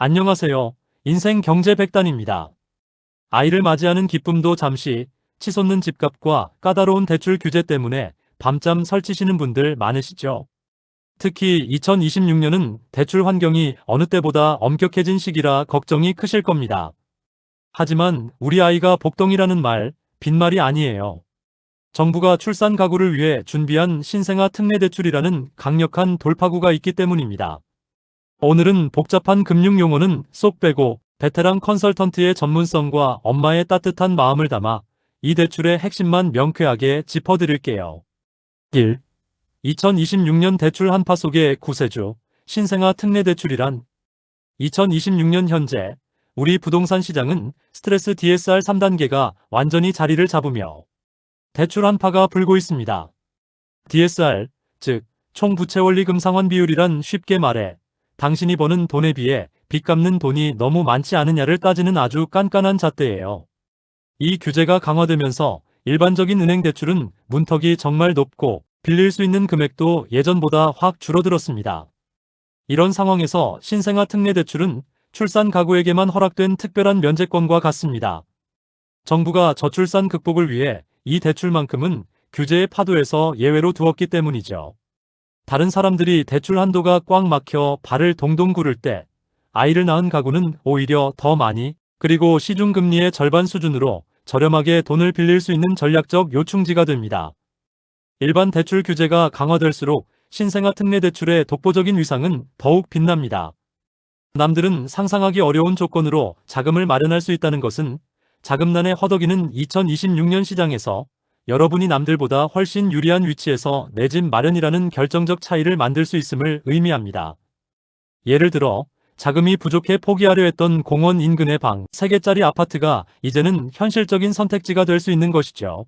안녕하세요. 인생 경제 백단입니다. 아이를 맞이하는 기쁨도 잠시, 치솟는 집값과 까다로운 대출 규제 때문에 밤잠 설치시는 분들 많으시죠? 특히 2026년은 대출 환경이 어느 때보다 엄격해진 시기라 걱정이 크실 겁니다. 하지만 우리 아이가 복덩이라는 말, 빈말이 아니에요. 정부가 출산 가구를 위해 준비한 신생아 특례 대출이라는 강력한 돌파구가 있기 때문입니다. 오늘은 복잡한 금융 용어는 쏙 빼고 베테랑 컨설턴트의 전문성과 엄마의 따뜻한 마음을 담아 이 대출의 핵심만 명쾌하게 짚어드릴게요. 1. 2026년 대출 한파 속의 구세주, 신생아 특례 대출이란 2026년 현재 우리 부동산 시장은 스트레스 DSR 3단계가 완전히 자리를 잡으며 대출 한파가 불고 있습니다. DSR, 즉 총부채원리 금상환 비율이란 쉽게 말해 당신이 버는 돈에 비해 빚 갚는 돈이 너무 많지 않으냐를 따지는 아주 깐깐한 잣대예요. 이 규제가 강화되면서 일반적인 은행 대출은 문턱이 정말 높고 빌릴 수 있는 금액도 예전보다 확 줄어들었습니다. 이런 상황에서 신생아 특례 대출은 출산 가구에게만 허락된 특별한 면제권과 같습니다. 정부가 저출산 극복을 위해 이 대출만큼은 규제의 파도에서 예외로 두었기 때문이죠. 다른 사람들이 대출 한도가 꽉 막혀 발을 동동 구를 때 아이를 낳은 가구는 오히려 더 많이, 그리고 시중금리의 절반 수준으로 저렴하게 돈을 빌릴 수 있는 전략적 요충지가 됩니다. 일반 대출 규제가 강화될수록 신생아 특례 대출의 독보적인 위상은 더욱 빛납니다. 남들은 상상하기 어려운 조건으로 자금을 마련할 수 있다는 것은 자금난에 허덕이는 2026년 시장에서 여러분이 남들보다 훨씬 유리한 위치에서 내 집 마련이라는 결정적 차이를 만들 수 있음을 의미합니다. 예를 들어 자금이 부족해 포기하려 했던 공원 인근의 방 3개짜리 아파트가 이제는 현실적인 선택지가 될 수 있는 것이죠.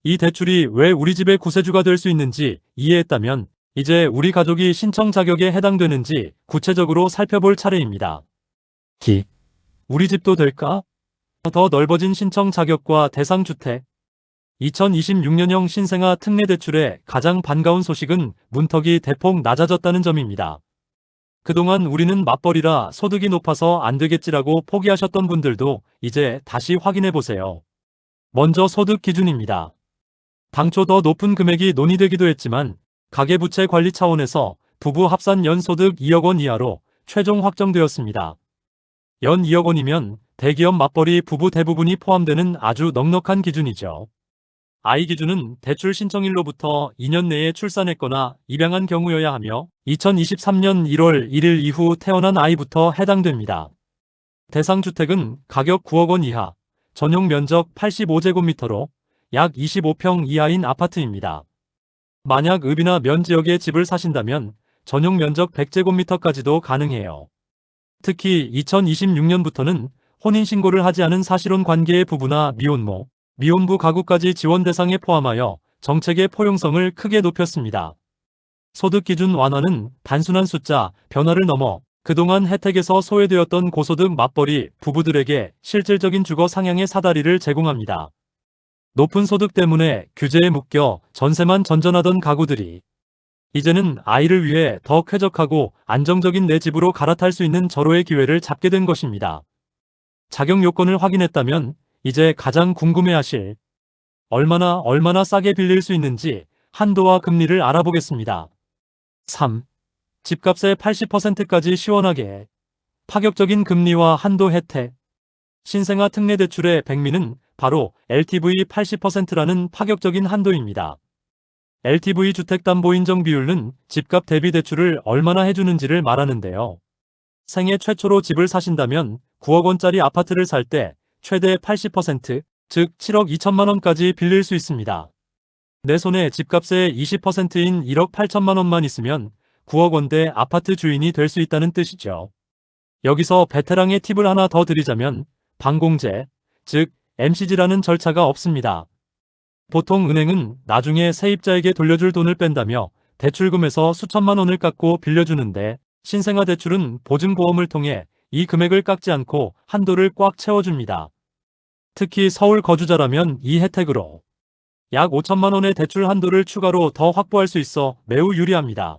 이 대출이 왜 우리 집의 구세주가 될 수 있는지 이해했다면 이제 우리 가족이 신청 자격에 해당되는지 구체적으로 살펴볼 차례입니다. 우리 집도 될까? 더 넓어진 신청 자격과 대상 주택. 2026년형 신생아 특례 대출의 가장 반가운 소식은 문턱이 대폭 낮아졌다는 점입니다. 그동안 우리는 맞벌이라 소득이 높아서 안 되겠지라고 포기하셨던 분들도 이제 다시 확인해보세요. 먼저 소득 기준입니다. 당초 더 높은 금액이 논의되기도 했지만 가계부채 관리 차원에서 부부 합산 연소득 2억 원 이하로 최종 확정되었습니다. 연 2억 원이면 대기업 맞벌이 부부 대부분이 포함되는 아주 넉넉한 기준이죠. 아이 기준은 대출 신청일로부터 2년 내에 출산했거나 입양한 경우여야 하며 2023년 1월 1일 이후 태어난 아이부터 해당됩니다. 대상 주택은 가격 9억 원 이하, 전용 면적 85제곱미터로 약 25평 이하인 아파트입니다. 만약 읍이나 면 지역에 집을 사신다면 전용 면적 100제곱미터까지도 가능해요. 특히 2026년부터는 혼인신고를 하지 않은 사실혼 관계의 부부나 미혼모, 미혼부 가구까지 지원 대상에 포함하여 정책의 포용성을 크게 높였습니다. 소득 기준 완화는 단순한 숫자, 변화를 넘어 그동안 혜택에서 소외되었던 고소득 맞벌이 부부들에게 실질적인 주거 상향의 사다리를 제공합니다. 높은 소득 때문에 규제에 묶여 전세만 전전하던 가구들이 이제는 아이를 위해 더 쾌적하고 안정적인 내 집으로 갈아탈 수 있는 절호의 기회를 잡게 된 것입니다. 자격 요건을 확인했다면 이제 가장 궁금해하실 얼마나 싸게 빌릴 수 있는지 한도와 금리를 알아보겠습니다. 3. 집값의 80%까지 시원하게. 파격적인 금리와 한도 혜택. 신생아 특례 대출의 백미는 바로 LTV 80%라는 파격적인 한도입니다. LTV 주택담보인정 비율은 집값 대비 대출을 얼마나 해주는지를 말하는데요. 생애 최초로 집을 사신다면 9억 원짜리 아파트를 살 때 최대 80%, 즉 7억 2천만 원까지 빌릴 수 있습니다. 내 손에 집값의 20%인 1억 8천만 원만 있으면 9억 원대 아파트 주인이 될 수 있다는 뜻이죠. 여기서 베테랑의 팁을 하나 더 드리자면 방공제, 즉 MCG라는 절차가 없습니다. 보통 은행은 나중에 세입자에게 돌려줄 돈을 뺀다며 대출금에서 수천만 원을 깎고 빌려주는데 신생아 대출은 보증보험을 통해 이 금액을 깎지 않고 한도를 꽉 채워줍니다. 특히 서울 거주자라면 이 혜택으로 약 5천만 원의 대출 한도를 추가로 더 확보할 수 있어 매우 유리합니다.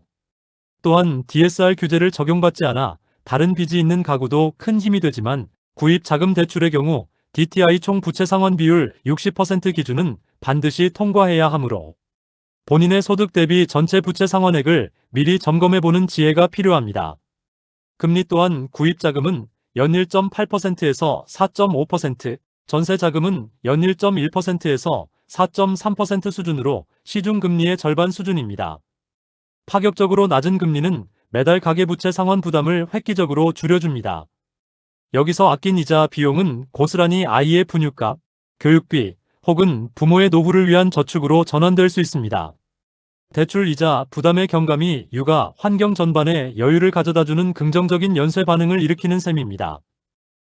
또한 DSR 규제를 적용받지 않아 다른 빚이 있는 가구도 큰 힘이 되지만 구입 자금 대출의 경우 DTI 총 부채 상환 비율 60% 기준은 반드시 통과해야 하므로 본인의 소득 대비 전체 부채 상환액을 미리 점검해보는 지혜가 필요합니다. 금리 또한 구입 자금은 연 1.8%에서 4.5%, 전세 자금은 연 1.1%에서 4.3% 수준으로 시중금리의 절반 수준입니다. 파격적으로 낮은 금리는 매달 가계부채 상환 부담을 획기적으로 줄여줍니다. 여기서 아낀 이자 비용은 고스란히 아이의 분유값, 교육비 혹은 부모의 노후를 위한 저축으로 전환될 수 있습니다. 대출 이자 부담의 경감이 육아, 환경 전반에 여유를 가져다주는 긍정적인 연쇄 반응을 일으키는 셈입니다.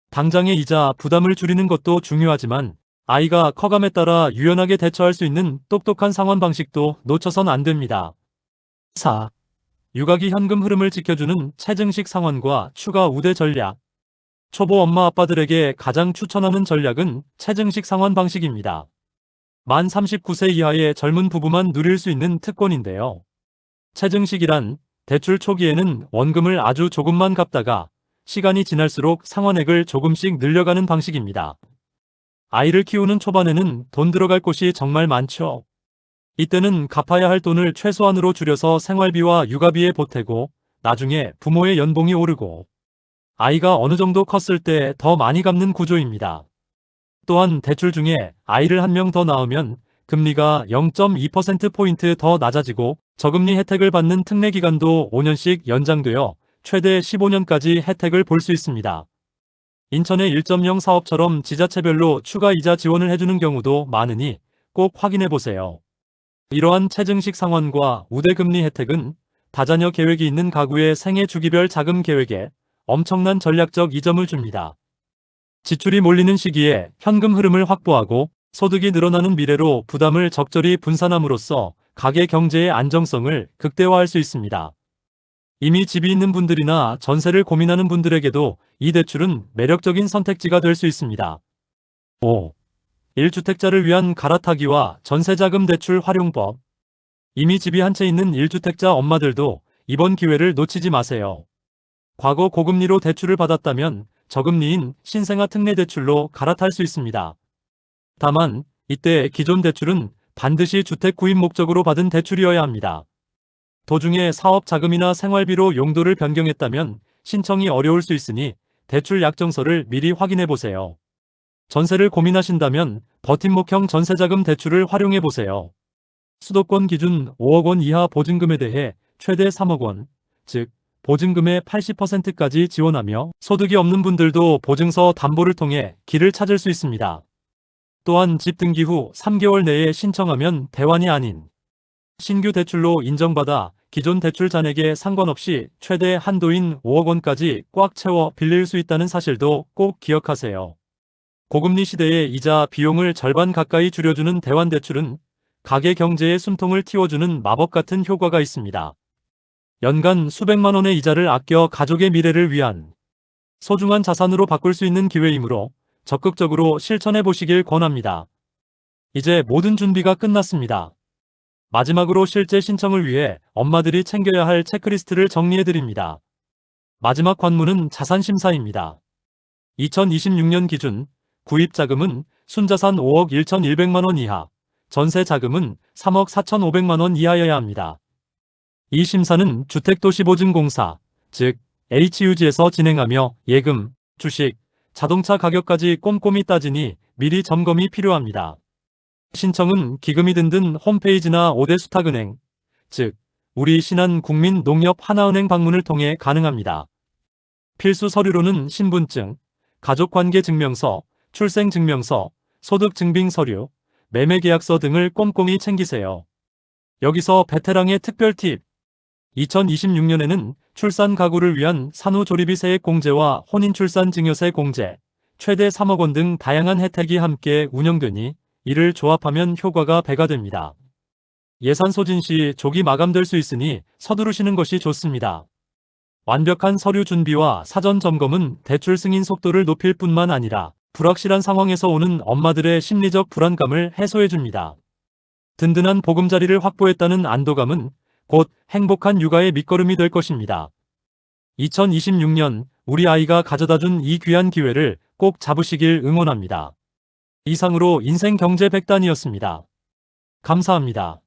당장의 이자 부담을 줄이는 것도 중요하지만 아이가 커감에 따라 유연하게 대처할 수 있는 똑똑한 상환 방식도 놓쳐선 안 됩니다. 4. 육아기 현금 흐름을 지켜주는 체증식 상환과 추가 우대 전략. 초보 엄마 아빠들에게 가장 추천하는 전략은 체증식 상환 방식입니다. 만 39세 이하의 젊은 부부만 누릴 수 있는 특권인데요. 체증식이란 대출 초기에는 원금을 아주 조금만 갚다가 시간이 지날수록 상환액을 조금씩 늘려가는 방식입니다. 아이를 키우는 초반에는 돈 들어갈 곳이 정말 많죠. 이때는 갚아야 할 돈을 최소한으로 줄여서 생활비와 육아비에 보태고 나중에 부모의 연봉이 오르고 아이가 어느 정도 컸을 때 더 많이 갚는 구조입니다. 또한 대출 중에 아이를 한 명 더 낳으면 금리가 0.2%포인트 더 낮아지고 저금리 혜택을 받는 특례 기간도 5년씩 연장되어 최대 15년까지 혜택을 볼 수 있습니다. 인천의 1.0 사업처럼 지자체별로 추가 이자 지원을 해주는 경우도 많으니 꼭 확인해보세요. 이러한 체증식 상환과 우대금리 혜택은 다자녀 계획이 있는 가구의 생애 주기별 자금 계획에 엄청난 전략적 이점을 줍니다. 지출이 몰리는 시기에 현금 흐름을 확보하고 소득이 늘어나는 미래로 부담을 적절히 분산함으로써 가계 경제의 안정성을 극대화할 수 있습니다. 이미 집이 있는 분들이나 전세를 고민하는 분들에게도 이 대출은 매력적인 선택지가 될 수 있습니다. 5. 1주택자를 위한 갈아타기와 전세자금 대출 활용법. 이미 집이 한 채 있는 1주택자 엄마들도 이번 기회를 놓치지 마세요. 과거 고금리로 대출을 받았다면 저금리인 신생아 특례 대출로 갈아탈 수 있습니다. 다만 이때 기존 대출은 반드시 주택 구입 목적으로 받은 대출이어야 합니다. 도중에 사업 자금이나 생활비로 용도를 변경했다면 신청이 어려울 수 있으니 대출 약정서를 미리 확인해 보세요. 전세를 고민하신다면 버팀목형 전세자금 대출을 활용해 보세요. 수도권 기준 5억 원 이하 보증금에 대해 최대 3억 원, 즉 보증금의 80%까지 지원하며 소득이 없는 분들도 보증서 담보를 통해 길을 찾을 수 있습니다. 또한 집 등기 후 3개월 내에 신청하면 대환이 아닌 신규 대출로 인정받아 기존 대출 잔액에 상관없이 최대 한도인 5억 원까지 꽉 채워 빌릴 수 있다는 사실도 꼭 기억하세요. 고금리 시대에 이자 비용을 절반 가까이 줄여주는 대환대출은 가계 경제의 숨통을 틔워주는 마법 같은 효과가 있습니다. 연간 수백만 원의 이자를 아껴 가족의 미래를 위한 소중한 자산으로 바꿀 수 있는 기회이므로 적극적으로 실천해 보시길 권합니다. 이제 모든 준비가 끝났습니다. 마지막으로 실제 신청을 위해 엄마들이 챙겨야 할 체크리스트를 정리해 드립니다. 마지막 관문은 자산심사입니다. 2026년 기준 구입 자금은 순자산 5억 1,100만 원 이하, 전세 자금은 3억 4,500만 원 이하여야 합니다. 이 심사는 주택도시보증공사, 즉 HUG에서 진행하며 예금, 주식, 자동차 가격까지 꼼꼼히 따지니 미리 점검이 필요합니다. 신청은 기금이 든든 홈페이지나 5대 수탁은행, 즉 우리 신한국민농협 하나은행 방문을 통해 가능합니다. 필수 서류로는 신분증, 가족관계증명서, 출생증명서, 소득증빙서류, 매매계약서 등을 꼼꼼히 챙기세요. 여기서 베테랑의 특별 팁! 2026년에는 출산 가구를 위한 산후조리비 세액 공제와 혼인출산증여세 공제, 최대 3억 원 등 다양한 혜택이 함께 운영되니 이를 조합하면 효과가 배가 됩니다. 예산 소진 시 조기 마감될 수 있으니 서두르시는 것이 좋습니다. 완벽한 서류 준비와 사전 점검은 대출 승인 속도를 높일 뿐만 아니라 불확실한 상황에서 오는 엄마들의 심리적 불안감을 해소해줍니다. 든든한 보금자리를 확보했다는 안도감은 곧 행복한 육아의 밑거름이 될 것입니다. 2026년 우리 아이가 가져다준 이 귀한 기회를 꼭 잡으시길 응원합니다. 이상으로 인생 경제 100단이었습니다. 감사합니다.